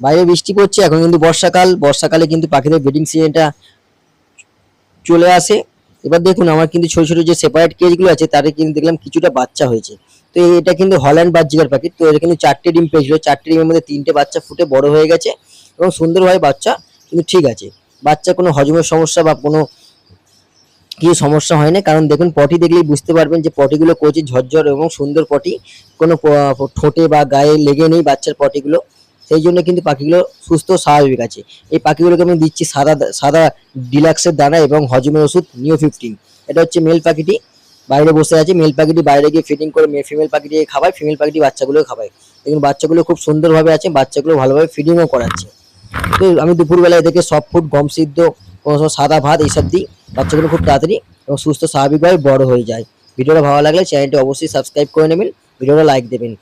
বাইরে বৃষ্টি পড়ছে, এখন কিন্তু বর্ষাকাল, বর্ষাকালে কিন্তু পাখিদের ব্রিডিং সিজনটা চলে আসে। এবার দেখুন আমার কিন্তু ছোট ছোট যে সেপারেট কেজ গুলো আছে তাদের কিন্তু দেখলাম কিছুটা বাচ্চা হয়েছে। তো এটা কিন্তু হল্যান্ড বাজিগার পাখি। তো এটা কিন্তু 4টে ডিম পেয়েছিল, 4টে ডিমের মধ্যে 3টে বাচ্চা ফুটে বড় হয়ে গেছে এবং সুন্দরভাবে বাচ্চা কিন্তু ঠিক আছে। বাচ্চা কোনো হজমের সমস্যা বা কোনো কিছু সমস্যা হয় না, কারণ দেখুন পটি দেখলেই বুঝতে পারবেন যে পটিগুলো কচি ঝরঝর এবং সুন্দর পটি, কোনো ঠোঁটে বা গায়ে লেগে নেই বাচ্চার পটিগুলো। সেই জন্য কিন্তু পাখিগুলো সুস্থ স্বাভাবিক আছে। এই পাখিগুলোকে আমি দিচ্ছি সাদা সাদা ডিলাক্সের দানা এবং হজমের ওষুধ নিও 15। এটা হচ্ছে মেল পাখিটি বাইরে বসে আছে, মেল পাখিটি বাইরে গিয়ে ফিটিং করে ফিমেল পাখিটিকে খাবায়, ফিমেল পাখিটি বাচ্চাগুলো খাবায়। দেখুন বাচ্চাগুলো খুব সুন্দরভাবে আছে, বাচ্চাগুলো ভালোভাবে ফিডিংও করাচ্ছে। তো আমি দুপুরবেলা এদেরকে সফট ফুড, গম সিদ্ধ ও সাদা ভাত এইসব দিই। বাচ্চাগুলো খুব তাড়াতাড়ি এবং সুস্থ স্বাভাবিকভাবে বড় হয়ে যায়। ভিডিওটা ভালো লাগলে চ্যানেলটি অবশ্যই সাবস্ক্রাইব করে নেবেন, ভিডিওটা লাইক দেবেন।